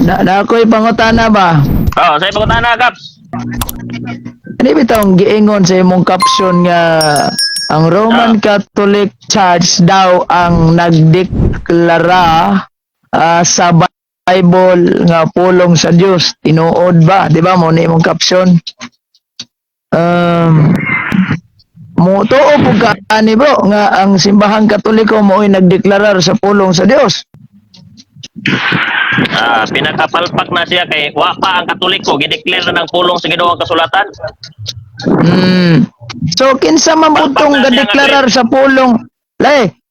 Na ako'y pangutana ba? Oh, sa ibang na, Kaps. Ano bitang giingon sa imong caption nga ang Roman Catholic Church daw ang nagdeklara sa Bible nga pulong sa Dios. Tinuod ba? Di ba mo ni imong caption? Mo tuo po ka ani bro nga ang simbahang Katoliko mo'y nagdeklarar sa pulong sa Dios. Pinakapalpak na siya kay wa pa ang Katoliko gideclare na ng pulong sa Ginoo ang kasulatan. So kinsa man pud tong gadeklarar sa pulong?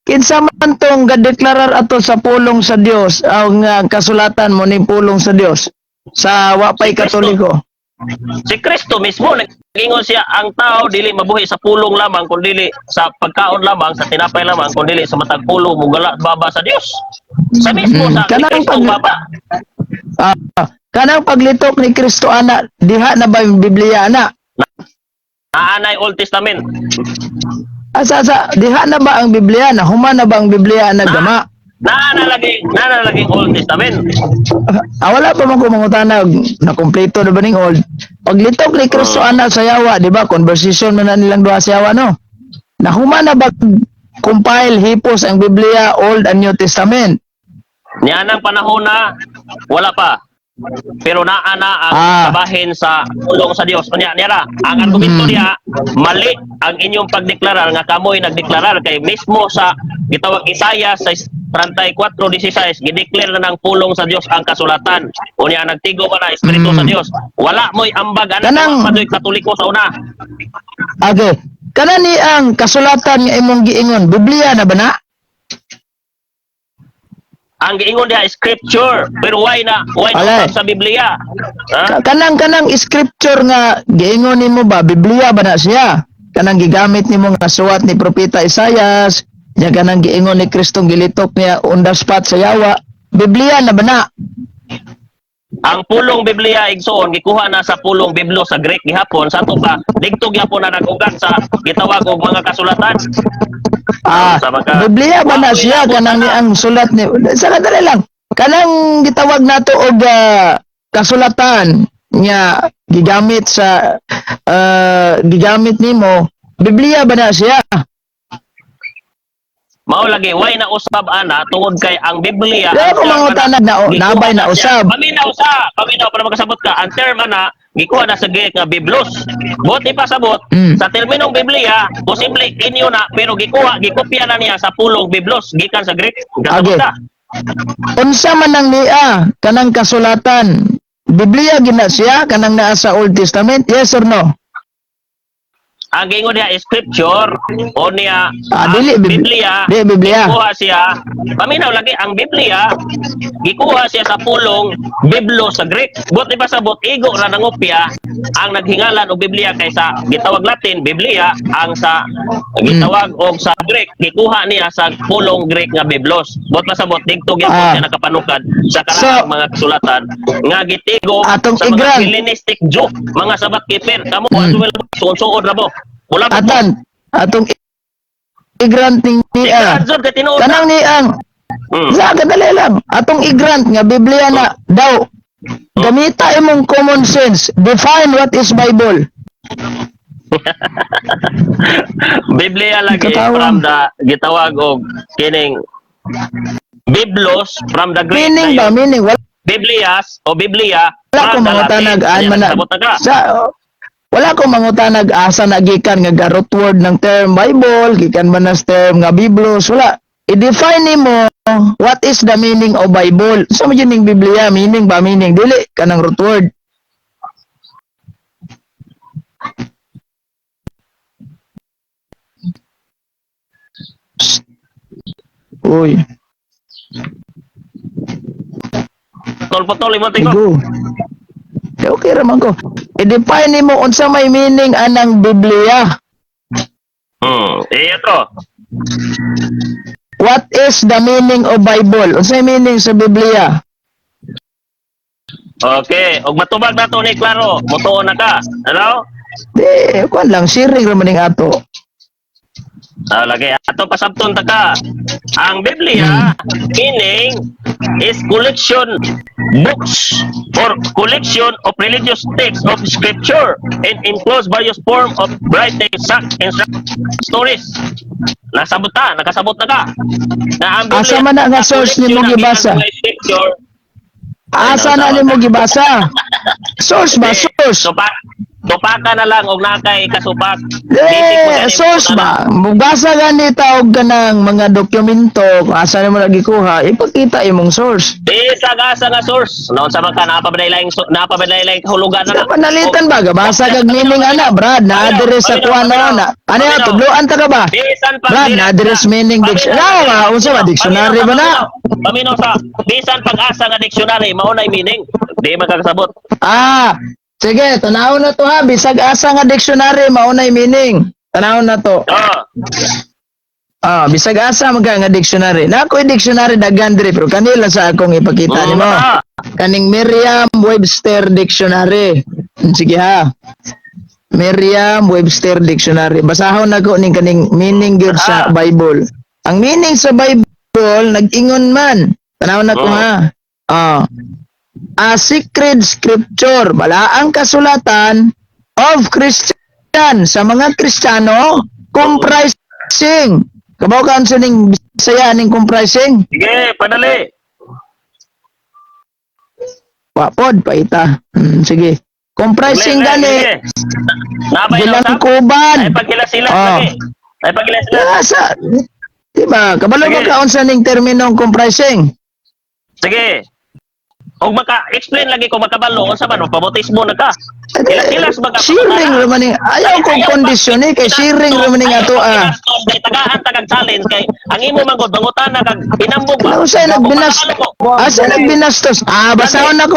Kinsa man tong gadeklarar ato sa pulong sa Dios ang kasulatan mo ni pulong sa Dios sa wa pay Katoliko? Si Kristo mismo nag-ingon siya ang tao dili mabuhi sa pulong lamang kundi sa pagkaon lamang, sa tinapay lamang kundi sa matag pulong mugala baba sa Dios. Sa mismo sa Kristo baba. Kanang paglitok ni Kristo ana diha na ba yung Biblia ana? Naanay Old Testament. Asa diha na ba ang Biblia na? Human na ba ang Biblia na gama? Naanalagi Old Testament. Wala pa man ko mangutanag na kompleto na ba ning old? Paglitok ni Kristo ana sa yawa, di ba? Conversation man na nilang duha sa yawa no. Na human na ba compile hipos ang Biblia Old and New Testament? Niyan ang panahon na wala pa. Pero naana ang kabahin sa pulong sa Dios. Kunya nira, ang argumento niya mali ang inyong pagdeklarar nga kamoy nagdeklarar kay mismo sa gitawag Isaiah sa 34:16 gideclare na ng pulong sa Dios ang kasulatan. Unya nagtigo ba na espiritu sa Dios. Wala mo'y ambag ana padoy Katoliko sa una. Okay. Kanani ang kasulatan nga imong giingon, Biblia na ba na? Ang giingon diha scripture, pero why na sa Biblia? Kanang scripture nga giingon nimo ba Biblia ba na siya? Kanang gigamit nimo nga suwat ni propeta Isaias, nya kanang giingon ni Kristong gilitok niya on the spot sa yawa, Biblia na ba na? Ang pulong Biblia igsoon gikuha na sa pulong Biblo sa Greek gihapon sa ato pa didto gyapon na nag-ugat sa gitawag og mga kasulatan. Biblia ba na siya kanang ni ang sulat ni sa kadali lang. Kanang gitawag nato og kasulatan nya gigamit sa gigamit nimo, Biblia ba na siya? Mao lagi why na usab ana tungod kay ang Biblia ko mangutanag na nabay na usab. Paminaw para makasabot ka ang term ana gikuha na sa Greek nga Biblos. Buti pa sabot sa terminong Biblia posible inyo na pero gikopya na niya sa pulong Biblos gikan sa Greek. Okay. Unsa man nang niya kanang kasulatan? Biblia gina siya kanang naa sa Old Testament? Yes or no? Ang gingon niya scripture o niya Biblia. Gikuha siya. Paminaw lagi ang Biblia gikuha siya sa pulong Biblo sa Greek. Buti pa sabot igo ra nangopya ang naghingalan og Biblia kaysa gitawag Latin Biblia ang sa gitawag og sa Greek gikuha niya sa pulong Greek nga Biblos. Buti pa sabot digtog siya nakapanukad sa karaang mga kasulatan nga gitigo sa mga Hellenistic Jew, mga sabat keeper kamo suod ra mo. Atong igrant niya. Kanang niang sa kadali lang. Atong igrant nga Biblia na daw. Gamita imong common sense. Define what is Bible. Biblia lagi from the gitawag og kining Biblos from the Greek. Meaning Biblias o Biblia. Wala ko mangutanag-an man wala ko mangutanag asa nagikan nga garot word ng term Bible, gikan man as term nga Biblos, wala. I-define nimo what is the meaning of Bible. Sa mo ning Biblia, meaning ba meaning dili kanang root word. Uy. Tol-potol imo tingo. Okay raman ko. I-define mo unsa may meaning anang Biblia. Ito. What is the meaning of Bible? Unsa may meaning sa Biblia? Okay, og matubag nato ni klaro, motuon na ka. Ano? Kuan lang sharing ra man ning ato. Lagi ato pasabton ta ka. Ang Biblia meaning is collection books or collection of religious texts of scripture and includes various forms of writing, stories. Nasabot ta, nakasabot na ka. Na ang Biblia, Asa man na nga source nimo collection ng gibasa? ilang mga scripture. Asa na nimo gibasa? Source ba? Source. Supaka na lang og nakay kasupak. Source ba? Mugasa gani taog ka ng mga dokumento kung asa nimo lagi kuha, ipakita imong source. Bisag-asa nga source. Noon sa mga napabadaylaing hulugan na. Panalitan ba? Gabasa kag meaning ana, Brad. Na-address sa kuha na. Ano yan? Tudloan ta ka ba? Brad, na-address meaning dictionary. Unsa ba? Dictionary ba na? Paminaw sa bisan pag-asa nga dictionary, maunay meaning. Di magkakasabot. Sige, tanawon na to ha. Bisag asa nga dictionary, maunay meaning. Tanawon na to. Bisag asa mga nga dictionary. Na ako'y dictionary daghan diri pero kanila sa akong ipakita nimo. Kaning Merriam-Webster Dictionary. Sige ha. Merriam-Webster Dictionary. Basahon nako ning kaning meaning gyud sa Bible. Ang meaning sa Bible nag-ingon man. Tanawon na ko ha. A sacred scripture, balaang kasulatan of Christian sa mga Kristiyano comprising. Kabaw ka sa ning Bisaya ning comprising? Sige, padali. Wapod paita. Sige. Comprising gani. Gilangkuban. Ay pagkilasilan lagi. Ay pagkilasilan. Sa diba? Kabalo ba ka unsa ning terminong comprising? Sige. Og maka-explain lagi ko makabalo unsa man pabautismo na ka. Kilas ba ka? Sharing ra man ni ayaw kong kondisyon kay sharing ra man ni ato Kay tagaan tagag challenge kay ang imo mangod mangutana kag inambog ba. Ano say nagbinastos? Basahon na ko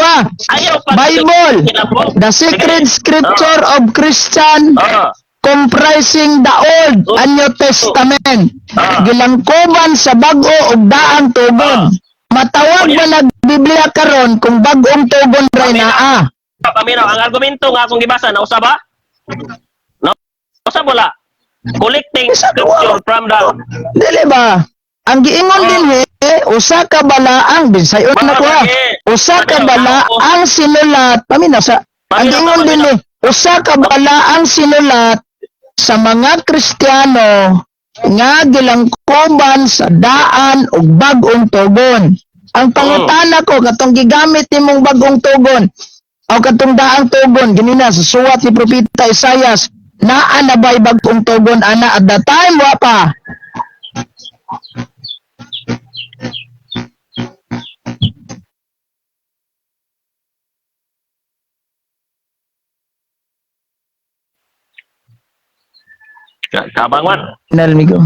Ayaw pa. Bible. The sacred scripture of Christian comprising the Old and New Testament. Gilangkuban sa bag-o ug daang tugon. Matawag ba nag-Biblia karon kung bag-ong tugon ray naa? Paminaw, ang argumento nga akong gibasa na usa ba? No? Usa wala. Collecting scripture from the dili ba? Ang giingon din usa ka balaang bisayon na ko usa ka balaang sinulat paminaw sa ang giingon din usa ka balaang sinulat sa mga Kristiyano nga gilangkuban sa daan ug bag-ong tugon. Ang pangutana ko katong gigamit nimong bag-ong tugon o katong daang tugon ginina sa suwat ni propeta Isaias naa na ba'y bag-ong tugon ana at that time wa pa. Kabangan. Signal migo.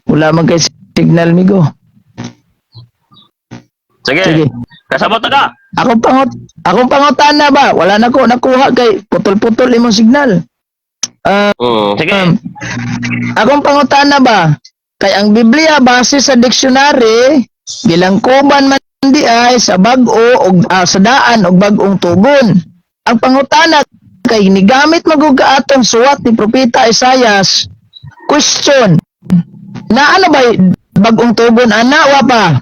Wala man kay signal migo. Sige. Kasabot na ka. Akong pangutana ba? Wala na ko nakuha kay putol-putol imong signal. Sige. Akong pangutana ba? Kay ang Biblia base sa dictionary, gilangkuban man di ay sa bag-o ug sa daan og bag-ong tugon. Ang pangutana kay nigamit maguga atong suwat ni propeta Isaias. Question. Na ano ba bag-ong tugon ana wa pa?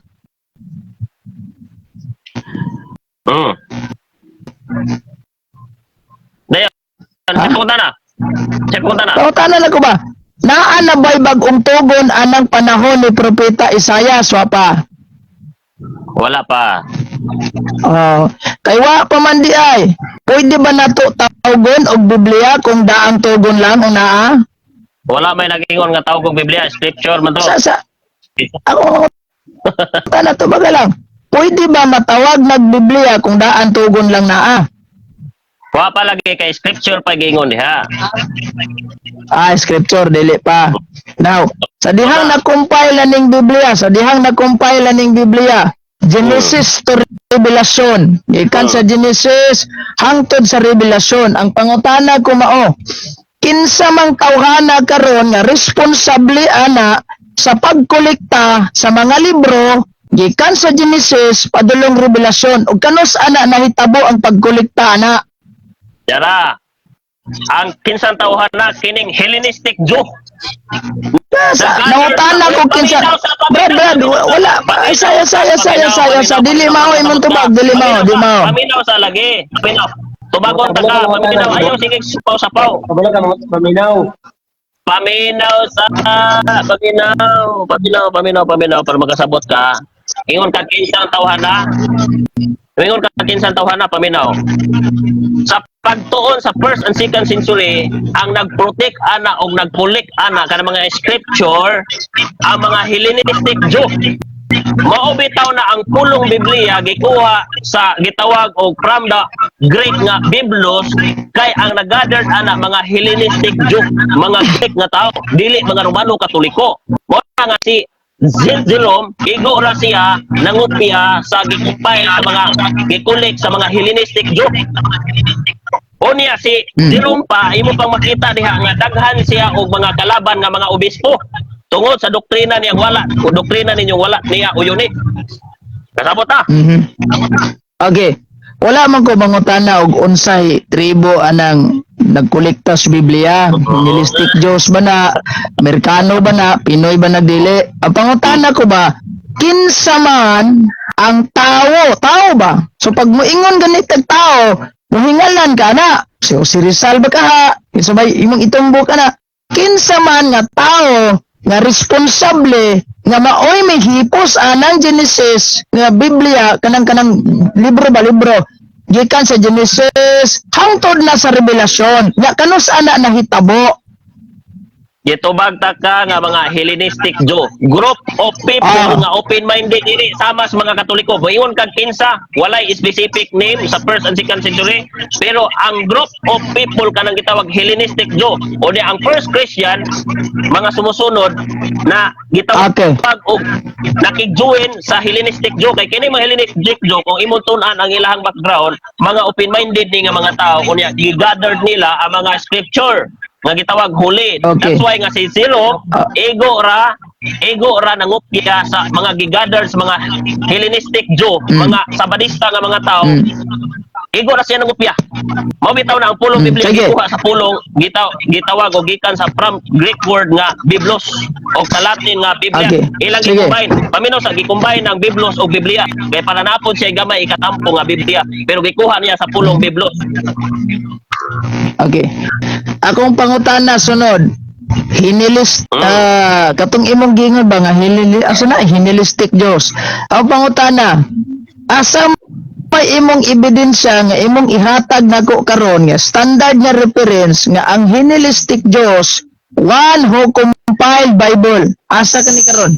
Pangutana na ko ba? Naa na ba'y bag-ong tugon anang panahon ni propeta Isaias wa pa? Wala pa. Kay wa pa man di ay. Pwede ba nato tawgon og Biblia kung daang tugon lang o naa? Wala may nag-ingon nga tawag og Biblia, scripture man to. Ako tana to baga lang. Pwede ba matawag nag-Biblia kung daan tugon lang naa? Wa pa lagi kay scripture pa gingon diha. Scripture dili pa. Now, sa dihang na-compile na ning Biblia, Genesis to Revelation. Ikan sa Genesis hangtod sa Revelation. Ang pangutana ko mao, kinsa mang tawhana karon nga responsable ana sa pagkolekta sa mga libro gikan sa Genesis padulong Revelation ug kanos ana nahitabo ang pagkolekta ana? Yara. Ang kinsang tawhan na kining Hellenistic Jew Nangutana ko kinsa. Brad, wala pa. Ay, saya, dili mao imong tubag, dili mao. Paminaw sa lagi. Paminaw. Tubagon ta ka, paminaw. Ayaw, sige, sapaw. Wala ka mga paminaw. Paminaw para makasabot ka. Ingon ka kinsang tawhana. Paminaw. Sa pagtuon sa first and second century, ang nagprotect ana o nagpulik ana kanang mga scripture ang mga Hellenistic Jew. Mao bitaw na ang pulong Biblia gikuha sa gitawag og from the Greek nga Biblos kay ang nagathered ana mga Hellenistic Jew, mga Greek nga tao, dili mga Romano Katoliko. Mo nga si Jerome, igo ra siya nangupya sa gikumpay sa mga gikulik sa mga Hellenistic Jew. Unya si Jerome pa, imo pang makita diha nga daghan siya og mga kalaban nga mga obispo tungod sa doktrina niyang wala o doktrina ninyong wala niya uyunik. Kasabot ta? Okay. Wala man ko mangutana og unsay tribo anang nagkolekta sa Biblia, Hellenistic Jews ba na, Amerikano ba na, Pinoy ba nagdili? Ang pangutana ko ba, kinsa man ang tao ba? So pag moingon ganit kag tao, muhingalan ka na. So si Rizal ba ka ha? Kinsa ba imong itumbo ka na? Kinsa man nga tao nga responsable nga maoy may hipos anang Genesis nga Biblia kanang libro gikan sa Genesis hangtod na sa Revelasyon nga kanus ana nahitabo. Gitubag ta ka nga mga Hellenistic Jew, group of people nga open-minded dili sama sa mga Katoliko. Moingon kag kinsa, walay specific name sa first and second century, pero ang group of people kanang gitawag Hellenistic Jew o di ang first Christian mga sumusunod na gitawag og nakigjoin sa Hellenistic Jew kay kini mga Hellenistic Jew kung imong tun-an ang ilahang background, mga open-minded ni nga mga tao unya gi-gathered nila ang mga scripture nga gitawag huli. Okay. That's why nga si Zero ego ra nangupya sa mga gigather sa mga Hellenistic Jew, mga Sabadista nga mga tao. Ego ra siya nangupya. Mao bitaw na ang pulong Biblia gikuha sa pulong gitawag og gikan sa from Greek word nga Biblos o sa Latin nga Biblia. Ilang gi-combine. Paminaw sa gi-combine ang Biblos o Biblia. Kay para napod siya gamay ikatampo nga Biblia, pero gikuha niya sa pulong Biblos. Okay. Akong pangutana sunod. Katong imong gingon ba nga Hellenistic Jews. Ang pangutana, asa may imong ebidensya nga imong ihatag nako karon nga standard nga reference nga ang Hellenistic Jews one who compiled Bible. Asa kani karon?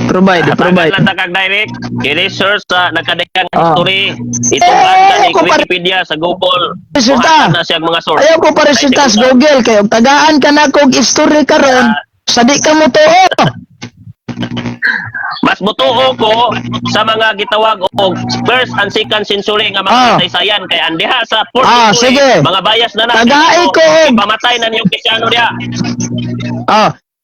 Provide. Lang takag direct. I-research sa nakadayang history. Itong ni Wikipedia sa Google. Resulta. Na siyang mga source. Ayaw ko pa resulta sa Google kay og tagaan ka na kog history karon. Sa di ka mo tuo. Mas mutuo ko sa mga gitawag og first and second century nga mga kasaysayan kay andiha sa fourth century. Sige. Mga bias na Tagai ko pamatay na niyo Kristiano diha.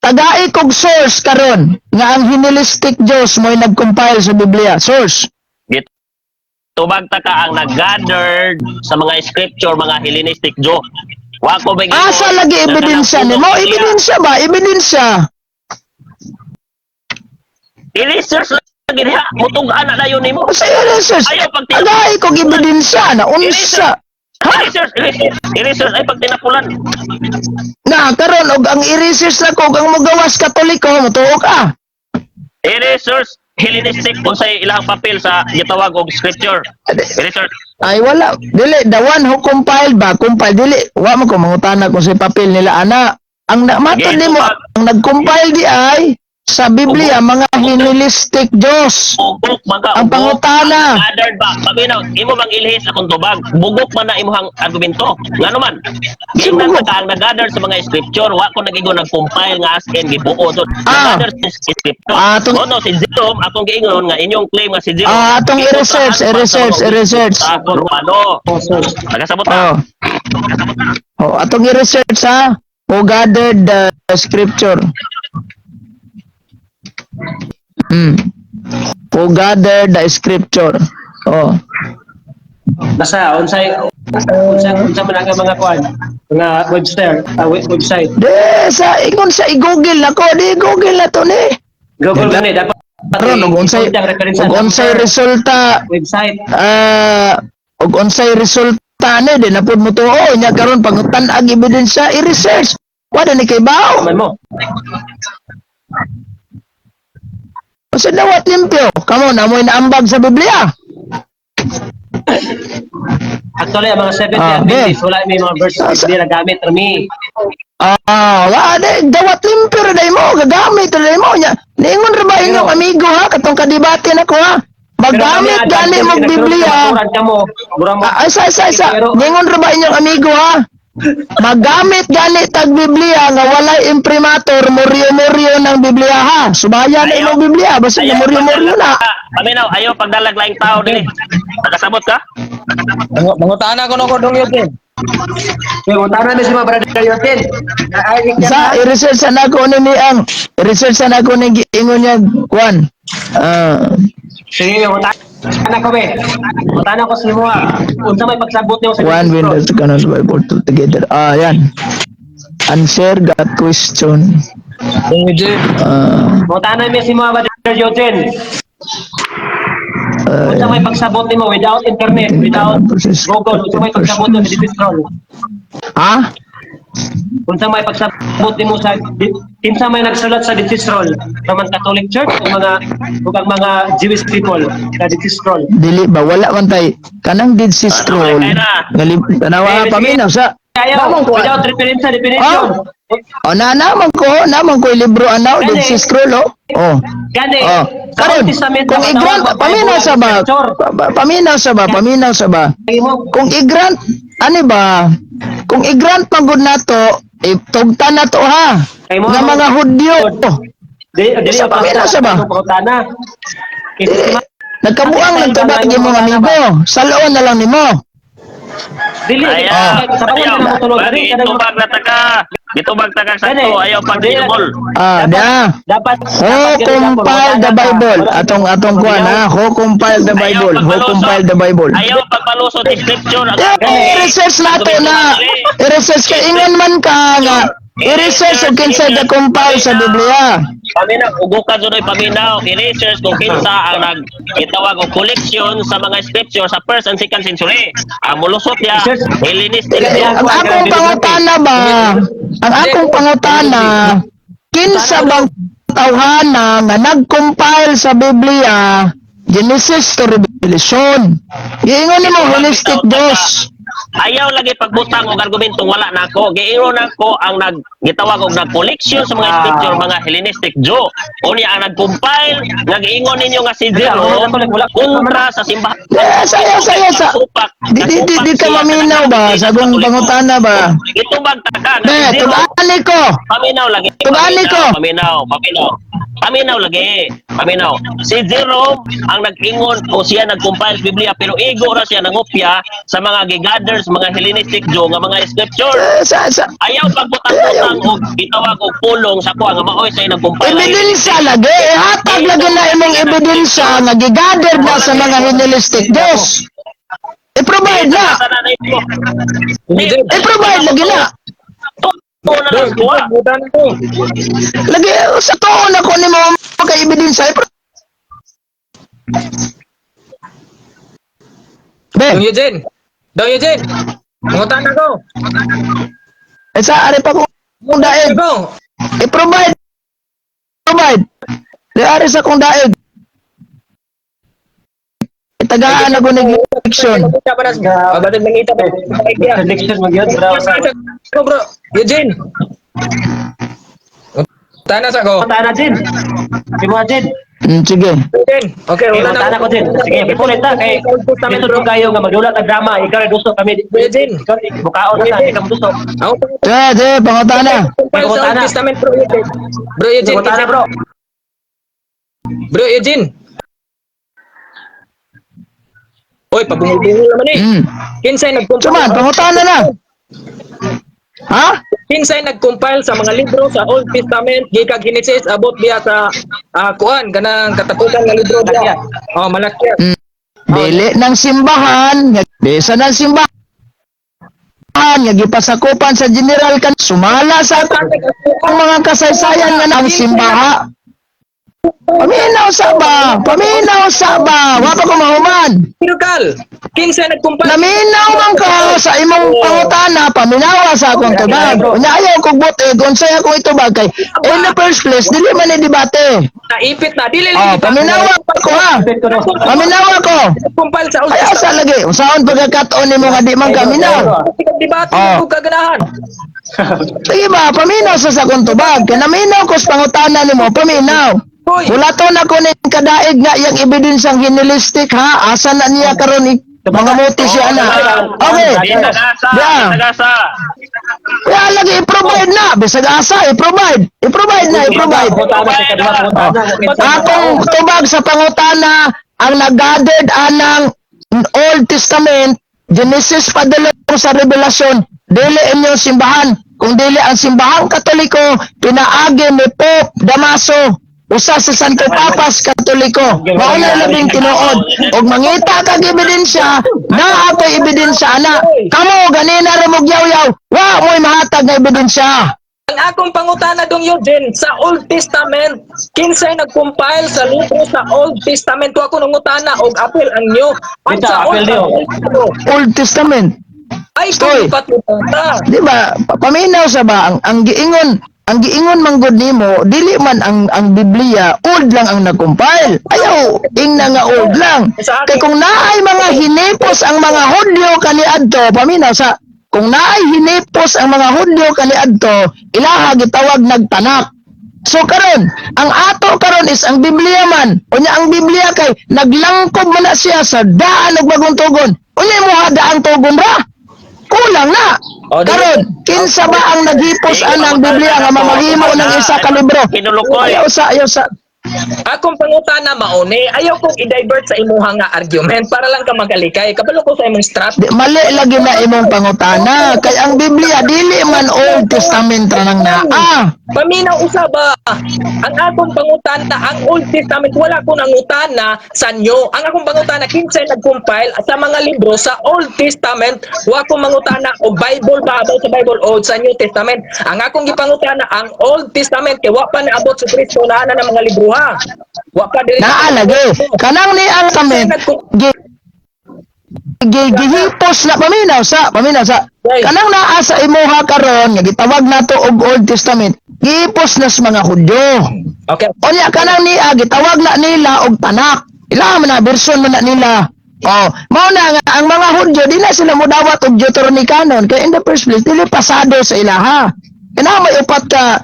Tagai kog source karon nga ang Hellenistic Jews mo'y nag-compile sa Biblia. Source. Tubag ta ka ang nag-gathered sa mga scripture mga Hellenistic Jew. Wa ko ba asa lagi ebidensya nimo? Ebidensya ba? Ebidensya. I-research lagi diha. Mutug-an na yun nimo. Sa research. Tagai kog ebidensya na unsa. I-research ay pag tinapulan. Na karon og ang i-research na ko ang mogawas Katoliko motuo ka. I-research Hellenistic unsay ilang papel sa gitawag og scripture. I-research. Ay wala, dili the one who compiled ba, compile dili. Wa man ko mangutana kung sa papel nila ana. Ang matod nimo ang nag-compile di ay sa Biblia mga Hellenistic Jews. Ang pangutana. Gathered ba? Paminaw, imo mang ilhis akong tubag. Bugok man na imong argumento. Ngano man? Giingnan ka ang nag-gather sa mga scripture, wa ko nagigo nag-compile nga asken gibuo dot. Nag-gather sa scripture. No, si Jerome akong giingon nga inyong claim nga si Jerome. Atong i-research. Romano. Nagasabot ta. Atong i-research ha. Who gathered the scripture. Who gathered the scripture. Oh. Basta unsa man ang mga kuan, mga website. De sa ingon sa i-google nako, di google na to ni. Google gani dapat Karon og unsay resulta website. og unsay resulta ni di na pud mo tuo nya karon pangutan-ag ebidensya i-research. Wala ni kay bao. Man mo. Sa dawat limpyo, kamo na mo'y naambag sa Biblia. Actually, ang mga 70 Ah, Adventists, wala may mga verses hindi nagamit rami. Wala dawat limpyo ra day mo, gagamit ra day mo nya. Ningon ra ba inyong amigo ha, katong kadibate nako ha. Magamit gani mo Biblia. Isa. Ningon ra ba inyong amigo ha? Magamit gani tag Biblia nga walay imprimatur, muryo-muryo ng Biblia ha. Subaya na imong Biblia, basta na muryo-muryo na. Paminaw, ayaw pagdalag laing tao din. Nakasabot ka? Mangutaan ako no ko dong yun. Kaya utana na si mga brother Yotin. Sa i-research na ako ni ang i-research na ako ni ingon niya kwan. Sige, utana ko be. Utana ko si mo. Unsa may pagsabot niyo sa One windows to canon Bible together. Yan. Answer that question. Utana mi si mga brother Yotin. Unsa may pagsabot nimo without internet, without Google, unsa may pagsabot nimo sa Digistrol? Ha? Unsa may pagsabot nimo sa kinsa may nagsulat sa Digistrol? Naman Catholic Church o ang mga Jewish people sa Digistrol? Dili ba wala man tay kanang Dead Sea Scroll. Tanawa paminaw sa Ayaw, without reference sa definition. naman ko libro anaw Dead Sea Scroll oh. Gani, Karon, kung i-grant, paminaw sa ba? Paminaw sa ba? Kung i-grant, ano ba? Kung i-grant magud nato, tugtan na to ha. Nga mga Hudyo. Sa paminaw sa ba? Nagkabuang lang tubag yung mga amigo. Saloon na lang nimo. Dili, Ayaw, itubag na taga. Itubag taga sa to, ayaw pag dinumol. dapat Compile the Bible. Atong kuan ha. Compile the Bible. Compile the Bible. Ayaw pagpalusot scripture. I-research nato na. I-research ka. Ingon man ka nga. I-research o kinsa the compile sa Biblia. Paminaw, ugukan sunoy paminaw, i-research kung kinsa ang nagitawag og collection sa mga scripture sa first and second century. Ang mulusot niya, Hellenistic. Ang akong pangutana ba? Ang akong pangutana, kinsa bang tawhana nga nag-compile sa Biblia Genesis to Revelation? Giingon nimo holistic Diyos. Ayaw lagi pagbutang og argumentong wala nako. Giiro nako ang gitawag og nag-collection sa mga scripture mga Hellenistic Jew. Unya ang nag-compile, nag-ingon ninyo nga si Zero kontra sa simbahan. Saya. Di ka maminaw ba? Sa kong pangutana ba? Itubag taka. Tubani ko. Paminaw lagi. Tubani ko. Paminaw lagi. Paminaw. Si Jerome ang nag-ingon o siya nag-compile sa Biblia pero igo ra siya nangopya sa mga gigathers, mga Hellenistic Jew nga mga scripture. Ayaw pagbutang-butang o itawag og pulong sa kuha nga maoy say nag-compile. Ebidensya lagi. Hatag lagi na imong ebidensya nga gigather na sa mga Hellenistic Jews. I-provide na. I-provide lagi na. Lagi sa tuon ako ni mo magka-ebidensya. Dong Eugene. Mangutaan ako. Sa ari pa kung daig. I-provide. Di ari sa kung daig. Tagaan ako ng election. election magyud Bro, Eugene. Tana sa ko. Utana din. Si mo din. Sige. Okay, wala na. Utana ko din. Sige, pipulit ta kay dito to kayo nga magdulat ang drama, ikaw gusto kami. Ikaw bukaon na sa ikaw gusto. Pangutana. Old Testament bro Eugene. Bro Eugene. Utana bro. Bro Eugene. Oy, pabungol-bungol naman Kinsay nag-compile? Suman, pangutana na. Ha? Kinsay nag-compile sa mga libro sa Old Testament, gikag Genesis abot biya sa kuan kanang katapusan nga libro biya. Malakya. dili ng simbahan, desa ng simbahan, nga gipasakupan sa general kan sumala sa ang mga kasaysayan nga ng simbaha. Paminaw sa ba? Paminaw sa ba? Wa pa ko mahuman. Gal, kinsa nagkumpay? Naminaw man ka sa imong pangutana, paminawa sa akong tubag. Unya ayaw kog bote, kung saya ko itubag kay in the first place, dili man ni debate. Naipit na, dili Oh, paminawa ko ha. Paminawa ko. Kumpal sa Ay asa lagi, unsaon pagkakataon nimo nga di man ka minaw? Debate Oh. ko kaganahan. Sige ba, paminaw sa akong tubag. Kaya naminaw ko sa pangutana nimo, paminaw. Hoy, Bulato na ko ning kadaig nga yang ebidensyang hinilistik ha. Asa na niya karon mga motis siya na. Okay. Di nagasa, Yeah. di nagasa. Kaya lagi i-provide na. Bisag asa, i-provide. I-provide na, i-provide. Akong tubag sa pangutana, ang nag-gathered anang Old Testament, Genesis padulong sa Revelasyon, dili inyong simbahan. Kung dili ang simbahang Katoliko, pinaagi ni Pope Damaso, usa sa Santo Papas Katoliko. Mauna labing tinuod. Og mangita kag ebidensya, na ako'y ebidensya ana. Kamo ganina ra mo yaw-yaw. Wa mo'y mahatag nga ebidensya. ang akong pangutana dong Eugene, sa Old Testament, kinsay nag-compile sa libro sa Old Testament, wa ko nangutana og apil ang New. Ang Dito, sa apil Old niyo. Old Testament. ay Stoy. kung patutana. Di ba? Paminaw sa ba ang giingon manggod nimo, dili man ang Biblia, old lang ang nag-compile. Ayaw, ingna nga old lang. Kay kung naay mga hinipos ang mga Hudyo kaniadto, paminaw sa kung naay hinipos ang mga Hudyo kaniadto, ilaha gitawag nagtanak. So karon, ang ato karon is ang Biblia man. Unya ang Biblia kay naglangkob man na siya sa daan ug bagong tugon. Unya mo hada ang tugon ra. Kulang na. Karon, kinsa ba ang naghipos anang Biblia nga mamahimo ng isa ka libro? Kinulukoy. Ayaw sa Akong pangutana mauni, ayaw kong i-divert sa imuha nga argument para lang ka magalikay. Kabalo ko sa imong strat. mali lagi na imong pangutana kay ang Biblia dili man Old Testament ra nang naa. Paminaw usa ba? Ang akong pangutana, ang Old Testament, wala ko nangutana sa inyo. Ang akong pangutana, kinsay nag-compile sa mga libro sa Old Testament, wa ko mangutana o Bible ba about sa Bible o sa New Testament. Ang akong gipangutana, ang Old Testament, kay wa pa naabot sa Kristo na ng mga libro ha. Wa pa dili. Naa lagi. Kanang ni ang tamen gihipos na paminaw sa kanang naa sa imuha karon nga gitawag nato og Old Testament. Gihipos na sa mga Hudyo. Okay. Unya kanang niya gitawag na nila og tanak. Ila man na version man na nila. Oh, mao na nga ang mga Hudyo di na sila modawat og Deuteronocanon kay in the first place dili pasado sa ilaha. Kana may upat ka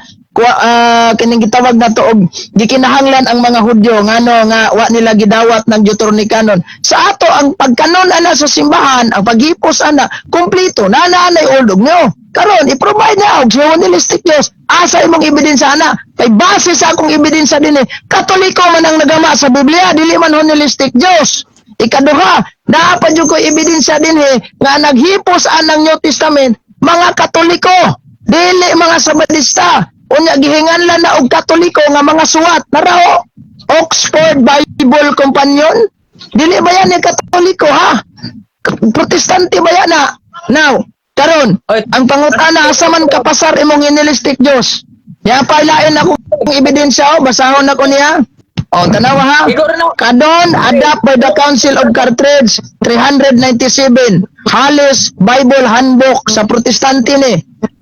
kining gitawag na to og gikinahanglan ang mga Hudyo ngano nga wa nila gidawat ng Deuteronocanon. Sa ato ang pagkanon ana sa simbahan, ang paghipos ana kompleto na nanay old og nyo. Karon i-provide na og hinilistik Dios. Asa imong ebidensya na? Kay base sa akong ebidensya dinhi, Katoliko man ang nagama sa Biblia, dili man hinilistik Dios. Ikaduha, dapat jud ko ebidensya dinhi nga naghipos anang New Testament mga Katoliko, dili mga Sabadista. Unya gihinganlan na og Katoliko nga mga suwat narao Oxford Bible Companion, dili ba yan ni Katoliko ha? Protestante ba yan na? Now karon ang pangutana asa man kapasar imong hinilistik Dios. Ya pailain ako ng ebidensya o basahon ako niya. O tanawa ha. Kadon adapt by the Council of Carthage 397 Halis Bible Handbook sa Protestante ni.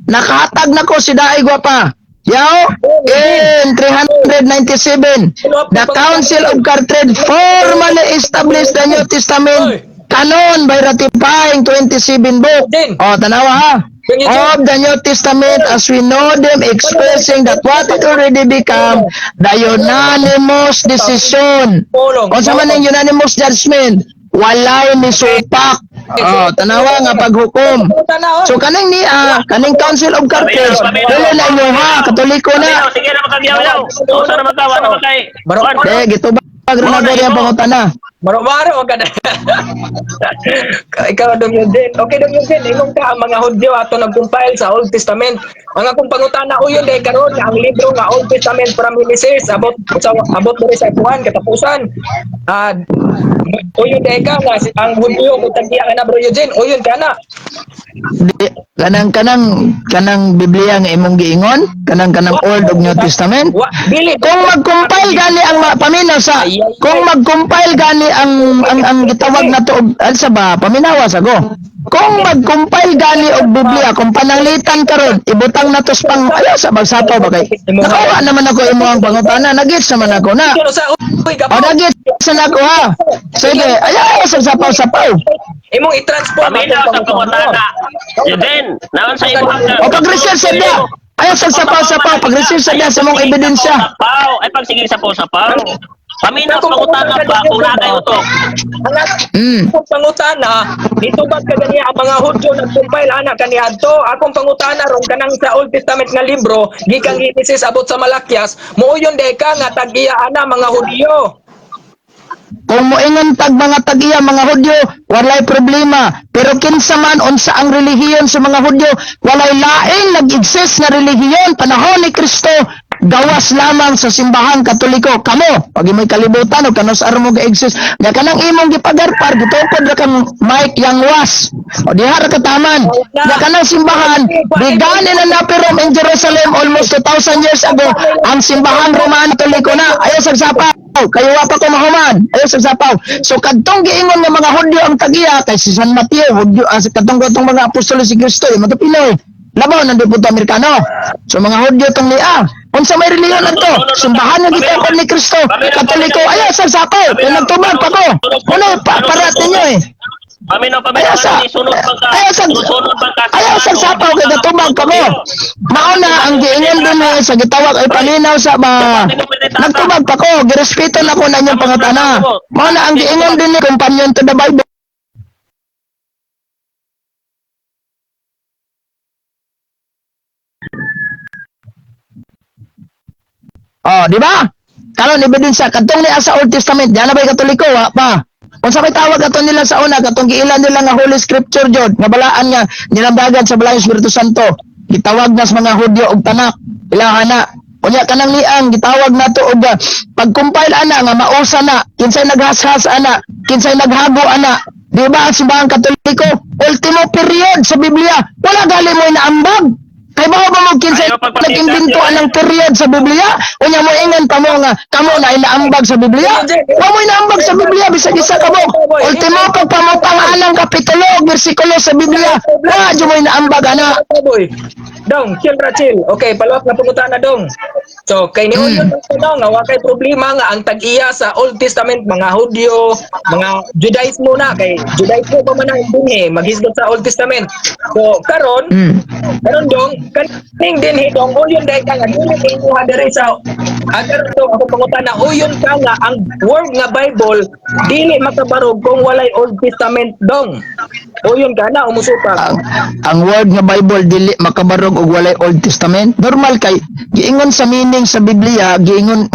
Nakahatag na ko si Daig Gwapa. Yaw, in 397, the Council of Carthage formally established the New Testament canon by ratifying 27 books. O, tanawa ha. Of the New Testament as we know them, expressing that what it already become the unanimous decision. Kung sa man yung unanimous judgment, walay ni supak. Oh, tanawa nga paghukom. So kaning ni kaning Council of Carthage, dili na inyo ha, Katoliko na. Sige na magkabiyaw. Usa na magkawa na magkay. Eh, gitubag ra na gari ang pangutana. Maro-maro ka na. Ikaw, Dong Eugene. Okay, Dong Eugene, imong ka ang mga Hudyo ato nag-compile sa Old Testament. Ang akong pangutana uyon dahil karon nga ang libro nga Old Testament from Genesis abot diri sa Kuan katapusan. Ah, uyon dahil ka nga ang Hudyo kung tagdiya ka na, Bro Eugene, uyon ka na. Di, kanang Biblia nga imong giingon, kanang Old ug New Testament. Dili. Kung mag-compile gani ang paminaw sa kung mag-compile gani ang gitawag na to alsa ba paminawa sa go. Kung mag-compile gani og Biblia kung pananglitan karon ibutang na to sa pang ayo sa bagsapaw ba kay. Nakawa naman ako imong pangutana, nagits naman ako na. Pero sa uy ka O nagits na ako ha. Sige, ayo sa sapaw-sapaw. imong i-transform Paminaw sa pangutana. Eugene, naon sa imo hanggang. O pag-research sa dia. Ayo sa sapaw-sapaw pag-research sa dia sa mong ebidensya. Ay pagsigig sa sapaw. Paminaw sa pangutana ba kung nagay utok. Akong pangutana, dito ba kaniya ang mga Hudyo nag-compile ana kaniadto? Akong pangutana ron kanang sa Old Testament nga libro, gikang Genesis abot sa Malakyas, muuyon deka nga tagiya ana mga Hudyo. Kung moingon tag mga tagiya mga Hudyo, walay problema. Pero kinsa man unsa ang relihiyon sa mga Hudyo, walay laing nag-exist na relihiyon panahon ni Kristo. Gawas lamang sa simbahang Katoliko. Kamo, pag imo'y kalibutan o kanos aron mo ga-exist, nga kanang imong gipagarpar, gitukod ra kang Mike Yangwas. O diha ra kataman. Nga kanang simbahan, bigani na napirom in Jerusalem almost 2,000 years ago, ang simbahang Roman Katoliko na. Ayaw sagsapaw. Kayo wa pa ko mahuman. Ayaw sagsapaw. So kadtong giingon nga mga Hudyo ang tagiya, kay si San Mateo, Hudyo, kadtong mga apostol si Kristo, yung matupinoy. Labaw ng deputo Amerikano. So mga Hudyo tong niya. Unsa may reliyon adto? Simbahan nga gitukod ni Kristo. Katoliko ayaw sagsapaw. Kay nagtubag pa ko. Kuno parat ninyo eh. Paminaw Ayaw sa sunod pagka. ayaw sagsapaw kay natubag pa ko. Mauna ang giingon din eh, sa gitawag ay palinaw sa ba. Nagtubag pa ko. Girespeto na ko na inyong pangatana. Mauna ang giingon din ni companion to the Bible. Oh, di ba? Karon ebidensya kadtong ni sa Old Testament, diyan na ba Katoliko wa pa? Unsa may tawag ato nila sa una katong giilan nila nga Holy Scripture jud, nga balaan nga nilamdagan sa balayong Espiritu Santo. Gitawag na sa mga Hudyo og tanak, ilahana. Unya kanang liang gitawag nato og pag-compile ana nga mausa na, kinsay naghashas ana, kinsay naghago ana. Di ba ang simbahang Katoliko, ultimo period sa Biblia, wala gali mo inaambag. Kay ba mo kinsay nag-imbento ang period sa Biblia? Unya mo ingon pa mo nga kamo na inaambag sa Biblia? Wa mo inaambag sa Biblia bisag isa ka mo. Ultimo pagpamutang anang kapitulo ug bersikulo sa Biblia. Wa mo inaambag ana. Boy. Dong, chill ra chill. Okay, palawak na pangutana dong. So, kay ni Uyon nga wa kay problema nga ang tag-iya sa Old Testament mga Hudyo, mga Judaismo na kay Judaismo pa man ang dinhi maghisgot sa Old Testament. So, karon dong kaning dinhi dong Uyon dai ka nga dili kay imuha diri sa agar to ako pangutana Uyon ka nga ang word nga Bible dili makabarog kung walay Old Testament dong. Uyon ka na umusupak. Ang word nga Bible dili makabarog og walay Old Testament. Normal kay giingon sa meaning sa Biblia, giingon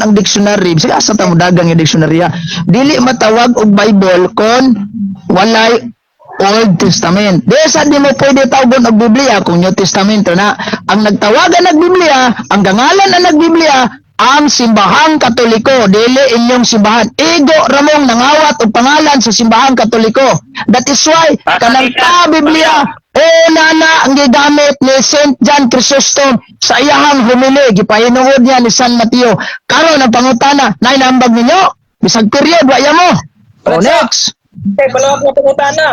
ang dictionary. Sige asa ta mo dagang nga dictionary. Dili matawag og Bible kon walay Old Testament. Desa di mo pwede tawgon og Biblia kung New Testament na. Ang nagtawagan ng Biblia, ang gangalan na nagbiblia ang simbahang Katoliko, dili inyong simbahan. Ego ramong nangawat og pangalan sa simbahang Katoliko. That is why kanang ta Biblia nana ang gigamit ni Saint John Chrysostom sa iyahang homily gipahinuod niya ni San Mateo. Karon ang pangutana, nay nambag ninyo bisag period wa mo. O next. Okay, palawak na pangutana.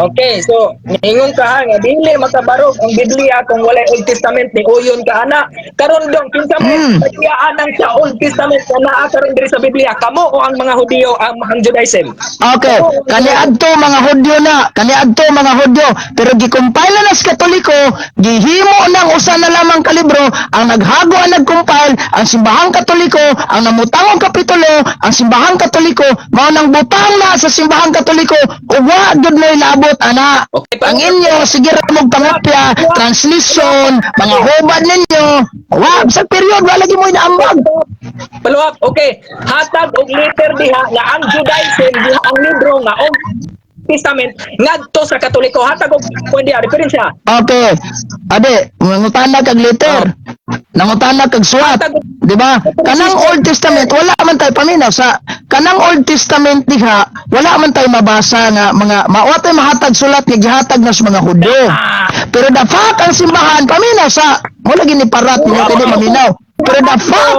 Okay, so ningon ka nga dili makabarog ang Biblia kung walay Old Testament ni Uyon ka ana. Karon dong kinsa mo pagyaan ang sa Old Testament na naa karon diri sa Biblia kamo o ang mga Hudyo ang Judaism. Okay, kaniadto mga Hudyo na, kaniadto mga Hudyo, pero gikumpile na sa Katoliko, gihimo ng usa na lamang ka libro, ang naghago ang nagkumpile, ang simbahang Katoliko, ang namutangong kapitulo, ang simbahang Katoliko, mao nang butang na sa simbahang Katoliko, ug wa gyud mo inabot ana. Okay, Ang inyo sige ra mo pangopya, translation, mga hubad ninyo, wa sa period wala gyud mo inaambag. Follow up, okay. Hatag og letter diha nga ang Judaism diha ang libro nga Old Testament ngadto sa Katoliko. Hatag og kundi referensya. Okay. Ade, mangutana kag letter. Nangutana kag suwat. Di ba? Kanang Old Testament, wala man tayo paminaw sa kanang Old Testament diha, wala man tayo mabasa nga mga mawatay mahatag sulat nga gihatag na sa mga Hudyo. Pero the fact ang simbahan paminaw sa wala gini parat mo kini maminaw. Pero the fact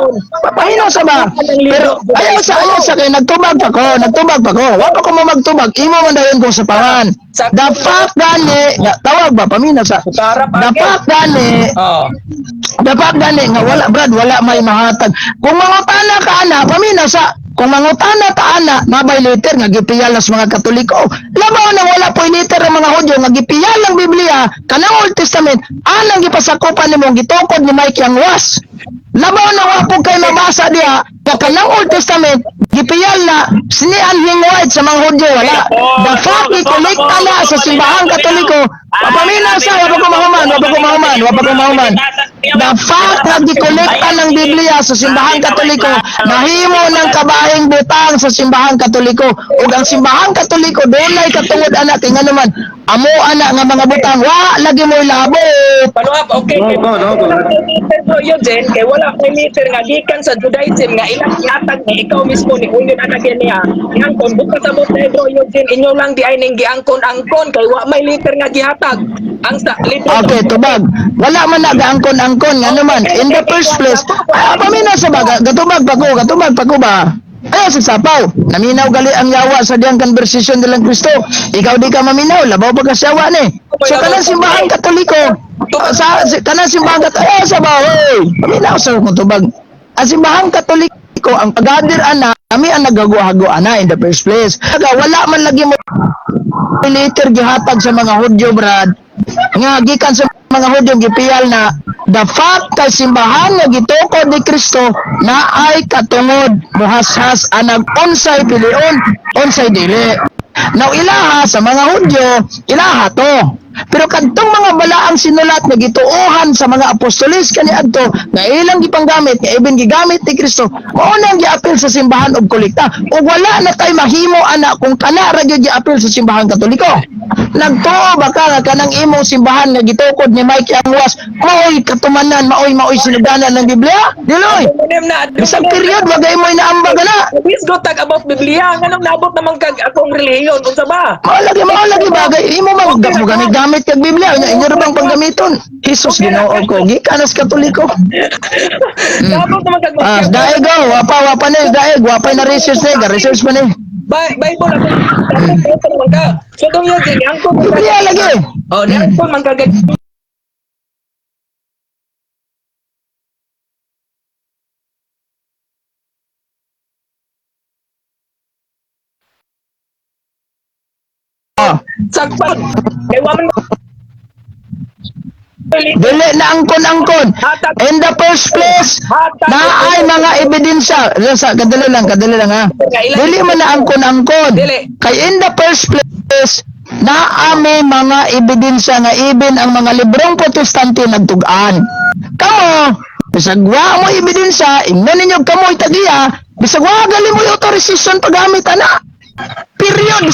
paminaw sa ba. Pero ayaw sa kay nagtubag pa ko. Wa pa ko mo magtubag. Imo man dayon ko sa pangan. The fact gani, tawag ba paminaw sa. The fact gani. Oh. Dapat gani nga wala may mahatag. Kung mangutana ka ana, paminaw sa kung mangutana ta ana, nabay letter nga gipiyalas mga Katoliko. Labaw na wala po letter ang mga Hudyo nga gipiyal ang Biblia kanang Old Testament, anang gipasakupan nimo gitukod ni Mike yang was. Labaw na wa po kay mabasa diha nga kanang Old Testament gipiyal na sinian hingwait sa mga Hudyo wala. The fact i-kolekta na sa simbahang Katoliko. Papaminaw sa wa pa ko mahuman. The fact nga gikolekta ng Biblia sa simbahang Katoliko, mahimo ng kabahing butang sa simbahang Katoliko. Ug ang simbahang Katoliko dunay katungod anak kay naman amo ana nga mga butang wa lagi mo labot. Follow up, okay. Bro Eugene, kay wala may meter nga gikan sa Judaism nga ilang gihatag ni ikaw mismo ni Unin anak niya. Iangkon bukas sa bot Bro Eugene, inyo lang di ay ning giangkon-angkon kay wa may liter nga gihatag. Ang sa liter. Okay, tubag. Wala man na gaangkon-angkon nga naman. In the first place, paminaw sa baga, gatubag pa ko ba? Ayaw sa sapaw. Naminaw gali ang yawa sa diyang conversation nilang Kristo. Ikaw di ka maminaw, labaw pa ka siyawa ni. So kanang simbahan Katoliko, kanang simbahan Katoliko, ayaw sa bahoy. Paminaw sa kung tubag. Ang simbahan Katoliko, ang pagadir ana, kami ang nagaguhago ana in the first place. Wala man lagi mo later gihatag sa mga Hudyo, Brad. Nga gikan sa mga Hudyo gipiyal na the fact kay simbahan nga gitukod ni Kristo na ay katungod muhashas anang unsay pilion unsay dili. Now ilaha sa mga Hudyo ilaha to. Pero kadtong mga balaang sinulat nga gituohan sa mga apostolis kaniadto nga ilang gipanggamit nga even gigamit ni Kristo mao nang giapil sa simbahan og kolekta ug wala na tay mahimo ana kung kana ra gyud giapil sa simbahan Katoliko. Nagtuo ba ka nga kanang imong simbahan nga gitukod ni Mike Angwas maoy katumanan maoy sinudanan ng Biblia? Diloy. Bisag period wagay mo inaambag na. Please go talk about Biblia. Nganong nabot naman kag akong relihiyon unsa ba? Mao lagi bagay imo man gamit kag Biblia inyo ra bang paggamiton? Jesus Ginoo ko gikan sa Katoliko. Nabot naman kag Daig wapa ni daig wapay na research pa ni. Bible ako naman ka. So dong yun din ang Biblia lagi. Oh, nang ko man kag sagpag. Kay wa man Dili na angkon. In the first place, na ay mga ebidensya. Kadali lang ha. Dili man na angkon. Kay in the first place, na may mga ebidensya nga even ang mga librong protestante nagtugaan. Kamo, bisag wa mo ebidensya, ingnan ninyo kamo itagiya, bisag wa gali mo authorization paggamit ana. Period,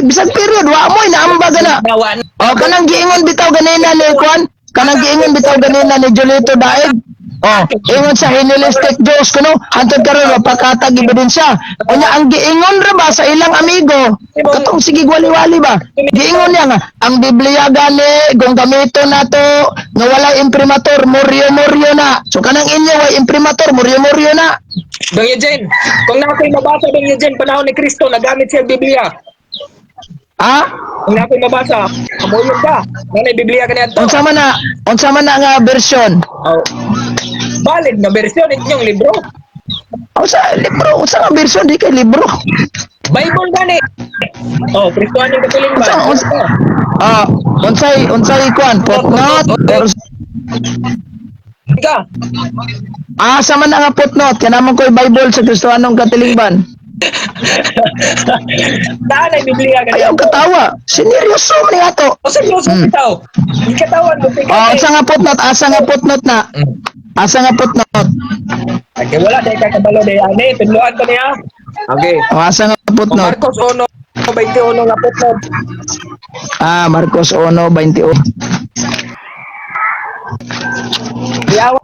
bisag period, wa mo inaambag na. O kanang giingon bitaw ganina ni Juan, kanang giingon bitaw ganina ni Julito Daig. Ingon sa hinilistic Diyos kuno, hantod karon mapakatag ebidensya. Unya ang giingon ra ba sa ilang amigo, katong sige wali-wali ba? Giingon niya nga ang Biblia gani kung gamiton nato nga wala imprimatur, moryo na. So kanang inyo way imprimatur, moryo na. Dong Eugene, kung nakoy mabasa Dong Eugene panahon ni Kristo nagamit siya Biblia. Ha? Kung nakoy mabasa, kamoyon ka. Nanay Biblia kaniadto. Unsa man na nga version? Oh. Valid na bersyon inyong libro. Unsa nga version di kay libro? Bible gani. Oh, Kristohaning katuling ba? Unsay kwan footnote? Ika. Sa man nga footnote kanamon ko'y Bible sa Kristohanong Katilingban. Nanay Biblia gani. Ayaw katawa. Seryoso man ato. O seryoso bitaw. Di katawan mo. Asa nga footnote na? Asa nga footnote? Okay, wala dahil kakabalo dahil ani. Tinluan ko niya. Okay. O, asa nga O footnote? Marcos 1:21 nga footnote. Marcos 1:21. Diawa.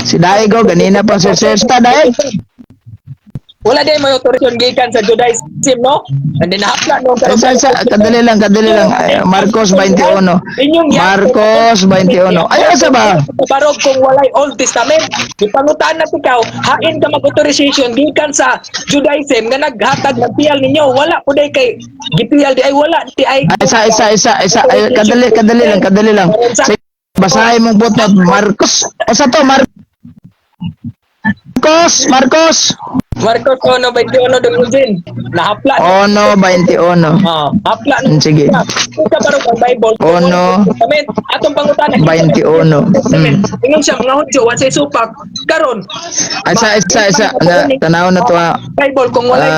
Si Daigo, ganina pa si Sesta, Daig. Wala din may otorasyon gikan sa Judaism, no? And then hapla no Kadali lang. Ay, Marcos 21. Marcos 21. Ay, asa ba? Barog kung walay Old Testament. Ipangutan na ikaw, hain ka mag-authorization gikan sa Judaism nga naghatag ng piyal ninyo. Wala po day kay gipiyal di ay wala di ay Isa. Ay, kadali lang. Sige, basahin mong footnote. Marcos. Asa to? Marcos. Marcos 1:21 dungudin. Nahapla. 1:21. Hapla. Sige. Ito barog ang Bible. Ono. Atong pangutan 21. Ingon siya mga Hudyo, wasay supak. Karon, Isa. Tanaw na to. Bible kung walay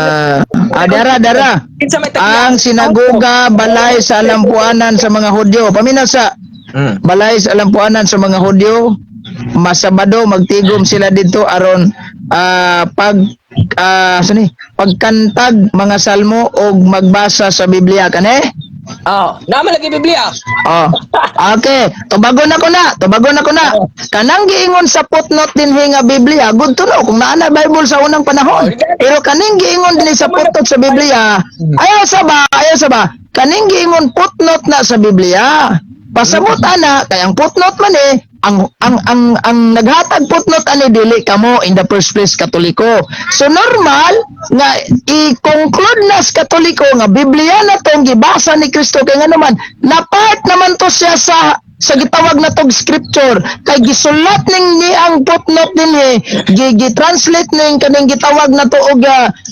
Dara. kinsa may Ang sinagoga balay sa alampuanan sa mga Hudyo. Paminaw sa balay sa alampuanan sa mga Hudyo. Masabado magtigom sila dito aron pagkantag mga salmo o magbasa sa Biblia kani. naman lagi Biblia. Okay, tubagon ako na. Kanang giingon sa footnote din nga Biblia, good to know kung naa na Bible sa unang panahon. Pero kaning giingon din sa footnote sa Biblia, ayaw sa ba? Kaning giingon footnote na sa Biblia. Pasabot ana kay ang footnote man ang naghatag footnote ani dili kamo in the first place Katoliko. So normal nga i-conclude na sa Katoliko nga Biblia na tong gibasa ni Kristo kay nga naman na part naman to siya sa gitawag na tog scripture kay gisulat ning ni ang footnote din gi-translate ning kaning gitawag na to og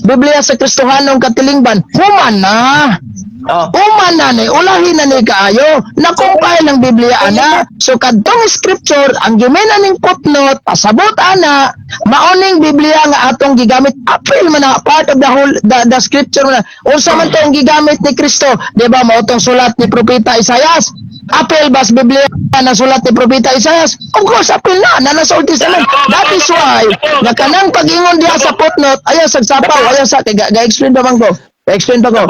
Biblia sa Kristohanong katilingban. Human na. Ulahin na ni kaayo na-compile ng Biblia ana. So kadtong scripture ang gimena ning footnote pasabot ana maoning Biblia nga atong gigamit apil man na part of the whole the scripture na unsa man to ang gigamit ni Kristo, di ba? Mao tong sulat ni propeta Isaias. Apil bas Biblia na sulat ni propeta Isaias? Of course apil na nasa Old Testament. That is why nga kanang pag-ingon diha sa footnote ayaw sagsapaw ayaw sa ga-explain ba ko? Explain pa ko.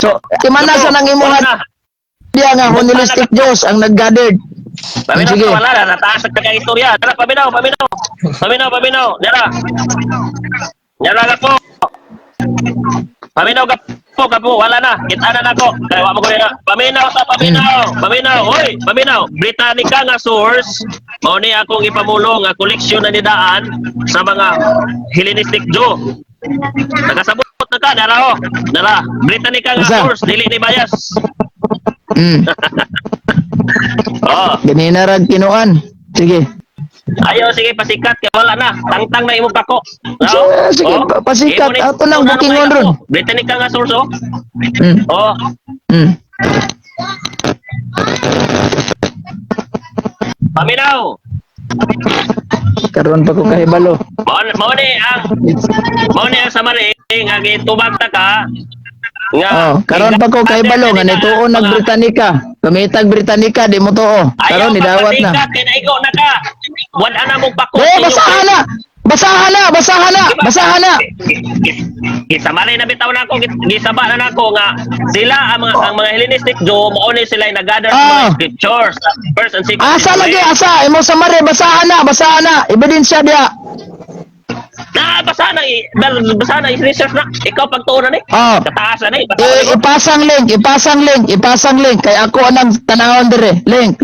So, timana sa nang imuhan dia nga holistic Diyos ang nag-gathered. Paminaw ka wala na, nataas ang kanya-istorya. Tara, paminaw. Nyara ka po. Paminaw ka po, wala na. Kita na ako. Kaya wala mo ko na. Paminaw. Hoy, paminaw. Britannica nga source. Mao ni akong ipamulo nga koleksyon na nidaan sa mga Hellenistic Jew. Nagasabot na ka, Nara. Britannica nga source, dili ni bias. Ganina rag kinuan. Sige. Ayo, sige, pasikat. Kaya wala na. Tangtang na imong pako. Sige, pasikat. Ato nang bukingon ron. Britannica nga source, Paminaw. Karon pa ko kahibalo. Mao ni ang samari nga gitubag ta ka nga karon pa ko kahibalo nga nituon nag Britannica. Kamitag Britannica di mo tuo. Karon nidawat na. Kinaigo na ka. Wala na mong pako. Basahan na. Gisamari na bitaw na ako, gisaba na nako nga sila ang mga Hellenistic Jew mao ni sila nag-gather sa mga scriptures, first and second. Asa imo samari basahan na. Ebidensya dia. Basa na i-research na. Ikaw pagtuon na ni. Kataasan ni. Ipasang link kay ako anang tanawon dire. Link.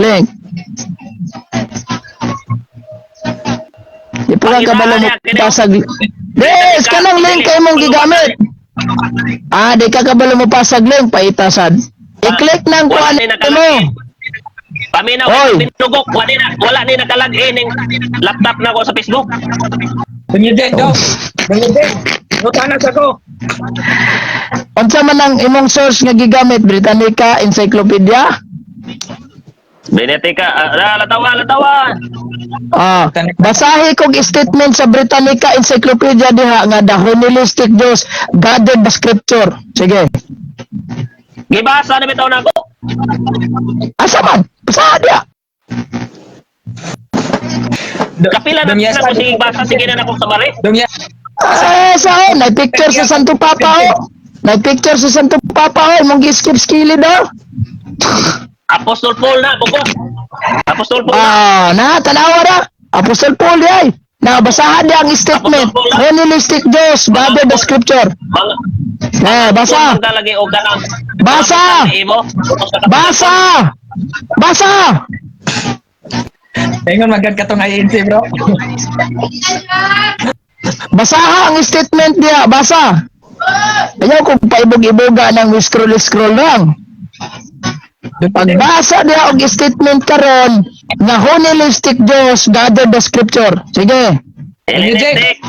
Di po lang kabalo mo pasag. Des, kanang link kay mong gigamit. Di ka kabalo mo pasag link paitasan. I-click nang kuan mo. Paminaw pinugok wala ni nakalag-in ning laptop na ko sa Facebook. Bangiden daw. Utanas ako. Unsa man ang imong source nga gigamit? Britannica Encyclopedia? Britannica, latawa. Basahi kog statement sa Britannica Encyclopedia diha nga the holistic Diyos gathered the scripture. Sige. Gibasa na bitaw na ako. Asa man? Basahan dia. Kapila na Dumyas ako pa- sige basa sige na akong samari. Dumya. Sa na picture sa Santo Papa o. Na picture sa Santo Papa o, mong gi-skip skilid daw. Apostol Paul na buko. Apostol Paul na. Ah, na tanawa ra. Apostol Paul ay. Na basahan niya ang statement. Apostol Paul na. Hellenistic Jews, gather the scripture. Mga Basa. Kung lagi og kanang Basa! imo. Basa! Basa! Ingon magad ka tong INC, bro. Basaha ang statement niya. Basa. Ayaw kung paibog-iboga ng scroll-scroll lang. Pagbasa niya og statement karon nga Hellenistic Jews gather the scripture. Sige. Hellenistic.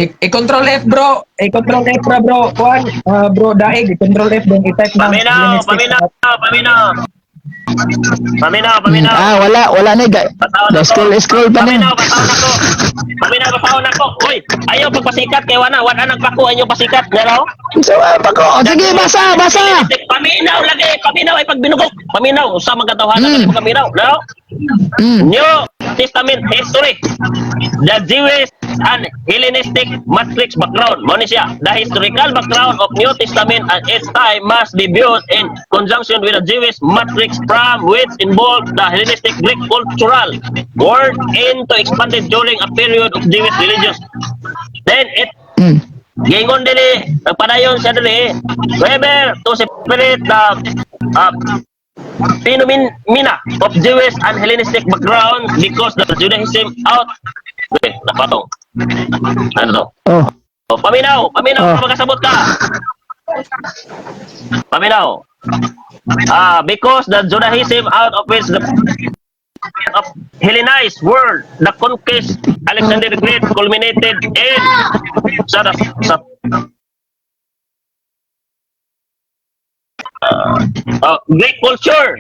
I-control F, bro. I-control F, bro. Kuan, bro, daig. I-control F, then i-type na. Paminaw, paminaw, paminaw. Paminaw. Wala na. Scroll pa Paminaw, na. basaon ako. Paminaw, basaon ako. Uy, ayaw pagpasikat kay wala nagpako ayaw pasikat, ngano? So, sige, basa. Paminaw lagi, paminaw ay pagbinugok. Paminaw, sa magkatawhanan ng paminaw, no? New Testament history. The Jewish and Hellenistic matrix background. Mo ni siya. The historical background of New Testament at its time must be viewed in conjunction with the Jewish matrix from which involved the Hellenistic Greek cultural world into expanded during a period of Jewish religious. Then it gingon dili, nagpadayon siya dili. Weber to separate the phenomena of Jewish and Hellenistic background because the Judaism out. Wait, napatong. Ano to? Oh. Oh, paminaw, makasabot ka. Paminaw. Because the Judaism out of which the of Hellenized world, the conquest Alexander the Great culminated in sa Greek culture.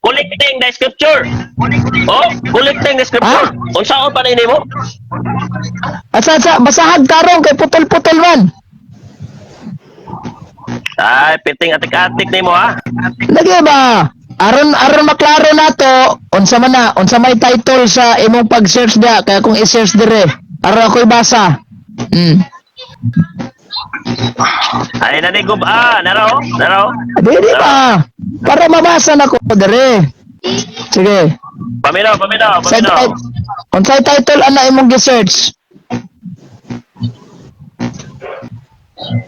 Collecting the scripture. Collecting the scripture. Unsaon pa nini mo? Asa basahan karon kay putol-putol man. Ay, piting atik-atik nimo ha. Lagi ba? Aron maklaro nato unsa may title sa imong pag-search da kaya kung i-search dire aron ako ibasa. Ay, nanigub naro. Di ba? Para mabasa na ko dire. Sige. Paminaw. Unsay title ana imong gi-search?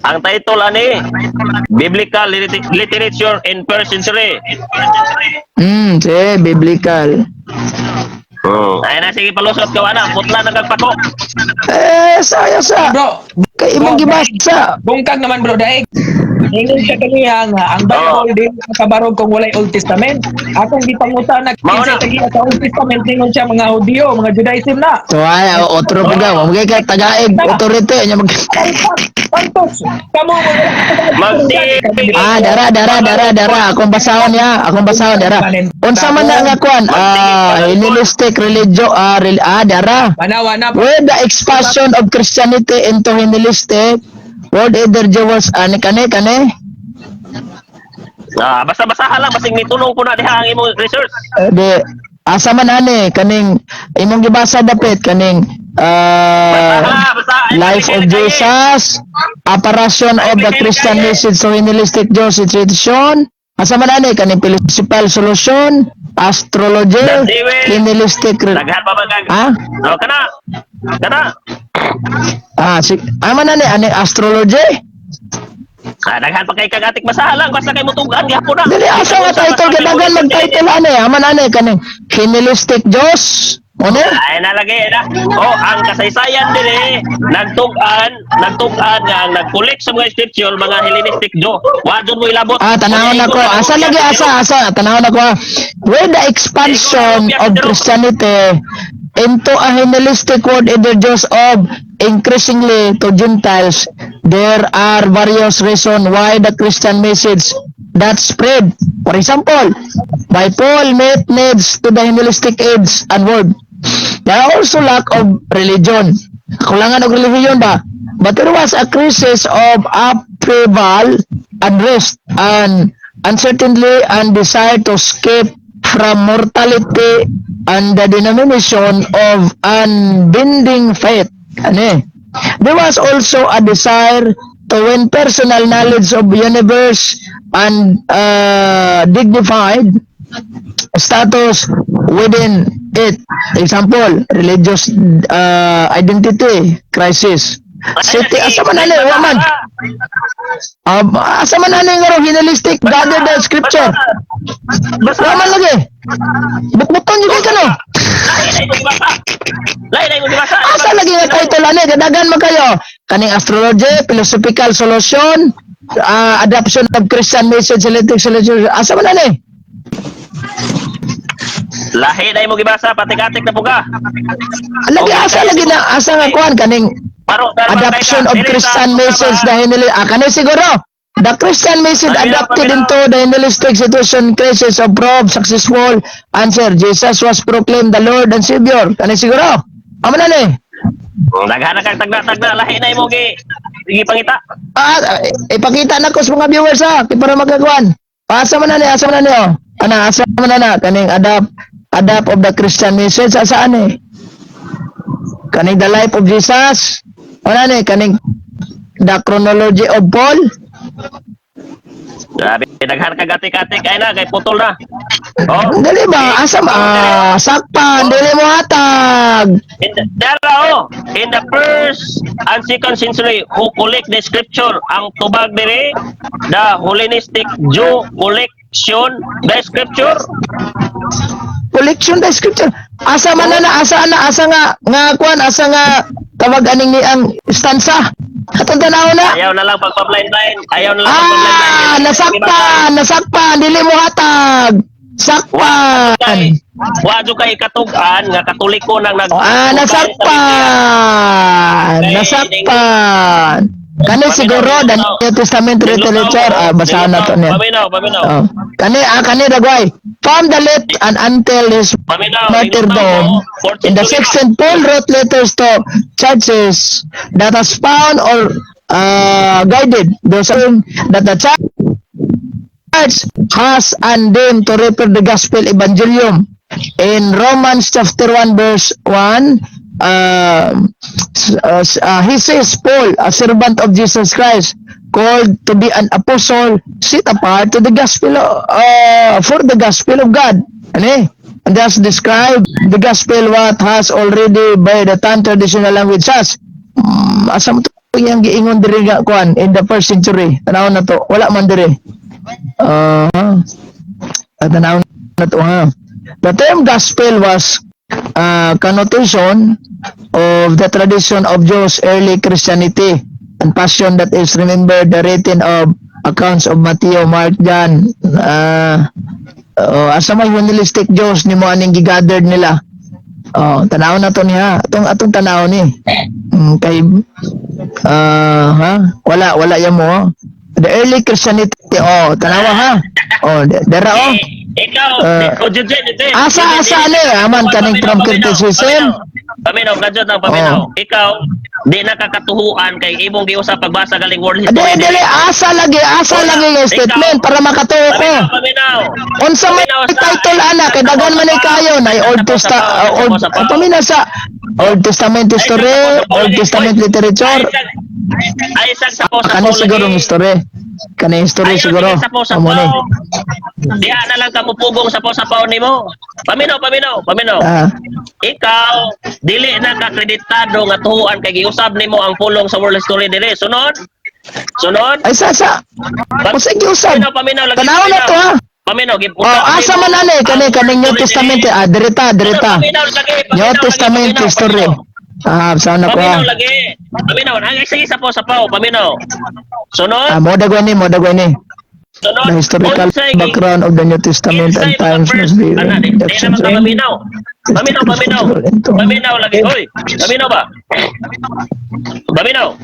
Ang title ani Biblical Literature in First Century. Sige, biblical. Ay na sige palusot ka ana, putla nagpako. Saya sa. Bro, Kay imong gibasa. bungkag naman, bro, daig. Ingon siya kaniya nga, ang Bible din kabarog kung walay Old Testament. Akong gipangutan na kinsa tagiya sa Old Testament ningon siya mga Hudyo, mga Judaism na. So ay otro pagaw, mo kay tagaig authority nya mag Pantos, kamo mo. dara. Akong basahon dara. Unsa man na nga kuan? Hellenistic religion, dara. Manawa na. With the expansion of Christianity into Hellenistic, world either Jews kane. Basta-basahan lang basig nitulong ko na diha ang imong research. Di asa man ani kaning imong gibasa dapit kaning Basta. Life of Jesus, Apparition of the Christian Message to Hellenistic Jewish Tradition, asa man ani kaning Philosophical Solution, Astrology, Hellenistic Daghan pa bagag. Kana. Aman ani astrology? Daghan pa kay kagatik basahan lang basta kay mutugan gyapon na. Dili asa nga title gadagan mag-title aman ani kaning Hellenistic Jews. Ano? Ay nalagay na. Ang kasaysayan dire nagtugan nga ang nagpulik sa mga scripture mga Hellenistic Jew. Wa jud mo ilabot. Tanawon ako. Asa lagi asa. Tanawon ako. With the expansion of Christianity into a Hellenistic world either Jews of increasingly to Gentiles, there are various reasons why the Christian message that spread. For example, by Paul needs to the Hellenistic age and world. There are also lack of religion. Kulangan og religion ba? But there was a crisis of upheaval, unrest, and uncertainty and desire to escape from mortality and the denomination of unbending faith. Ano? There was also a desire to win personal knowledge of universe and dignified status within it. Example, religious identity crisis. City, asa man ano, waman. Asa man ano yung hinalistic, gather the scripture. Waman lagi. Bukbuton yung ka no. Lain mo dibasa. Asa lagi nga title ano, kadagan mo kayo. Kaning astrology, philosophical solution, adoption of Christian message, electric solution. Asa man ano eh? Lahi na mo gibasa patikatik na puga. Lagi asa nga kuan kaning Paro adoption of Christian message dahil nila kaning siguro the Christian message adopted into the nihilistic situation crisis of probe successful answer. Jesus was proclaimed the Lord and Savior. Kaning siguro. Amo na ni. Naghana kang tagna lahi na mo gi pangita. Ipakita na ko sa mga viewers para magkakuan. Asa man na ni oh. Asa man na kaning adapt of the Christian message saan eh? Kaning the life of Jesus. Wala ni kaning the chronology of Paul. Grabe, daghan ka gati-gati kay na kay putol na. Oh. Dali ba? Asa sakpan, dili mo hatag. In the first and second century, who collect the scripture, ang tubag dire, the Hellenistic Jew collection the scripture. Collection the scripture. Asa man na asa nga kuan, asa nga tawag aning ni ang stanza. Atong tanaw na. Ayaw na lang pagpa-blind-blind. Ayaw na lang pagpa-blind-blind. Nasakpan, dili mo hatag. Sakpan. Wadyo kay katugan nga katoliko nang nasakpan. Kani siguro the New Testament literature basahan na to niya. Paminaw. Kani dagway. From the late and until his martyrdom in the 16th Paul wrote letters to churches that has found or guided those that the church has and them to repair the gospel evangelium. In Romans chapter 1 verse 1, he says, Paul, a servant of Jesus Christ, called to be an apostle, set apart to the gospel for the gospel of God. And thus describe the gospel what has already by the time traditional language has. Asa mo to yung giingon diri nga kuan in the first century. Tanaw na to, wala man diri. Tanaw na to ha. The term gospel was connotation of the tradition of Jews' early Christianity and passion that is remembered the written of accounts of Matthew, Mark, John. Asa may Hellenistic Jews ni mo aning gigathered nila. Tanaw na to niya. Atong tanaw ni. Kay wala yan mo. The early Christianity. Tanawa ha. Dera Ikaw, asa aman kaning from criticism. Paminaw, ikaw, di nakakatuhuan kay imong giusap pagbasa galing world history. Dili, asa lagi yung statement para makatuho ko. Unsa may title ana kay daghan man ay kayo na Old Testament paminaw sa Old Testament history, Old Testament literature. Ay sa po sa Kani siguro ng history. Kani history siguro. Amo ni. Diya na lang kamo pugong sa po nimo. Paminaw. Ikaw dili na kakreditado nga tuhuan kay giusab nimo ang pulong sa world history dire. Sunod. Ay sa. Kasi giusab. Paminaw lagi. Tanaw na to ha. Paminaw asa man ani kaning New Testament direta. New Testament history. Sana ko. Paminaw, sige sa po, paminaw. Sunod. Mo dagway ni. Sunod. The historical background of the New Testament and times must be Paminaw lagi. Hoy, paminaw ba? Paminaw.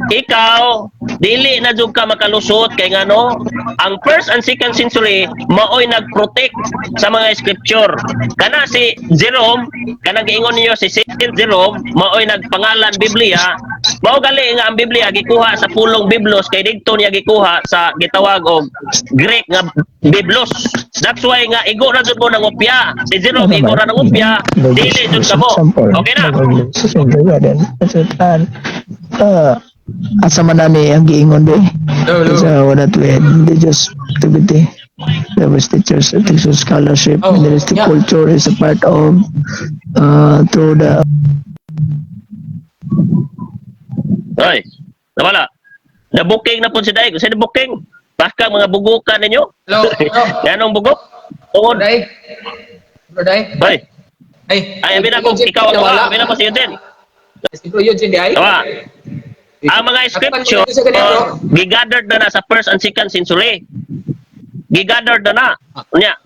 Ikaw, dili na jud ka makalusot kay ngano, ang first and second century maoy nagprotect sa mga scripture. Kana si Jerome, kanang giingon niyo si Saint Jerome, maoy nagpangalan Biblia Mao gali nga ang Biblia gikuha sa pulong Biblos kay didto niya gikuha sa gitawag og Greek nga Biblos. That's why nga igo ra jud mo nang opya. Si Jerome igo ra nang opya, dili jud kamo. Okay na. Asa man ani ang giingon be? Sa wala tuwid. They just activity. There was teachers, teachers scholarship, and there is the culture is a part of through the Oy, nawala. Na-booking na po si Daig. Kasi na-booking. Baka mga bugukan ninyo. Hello, hello. Ganong bugok? Tungod. Broday. Broday. Hoy. Ay, Ay, abin ako. Ikaw ako. Abin ako si Yudin. Ito yun, hindi ay. Tawa. Ang mga scripture, gigathered na sa first and second century. Gigathered na na. Nya,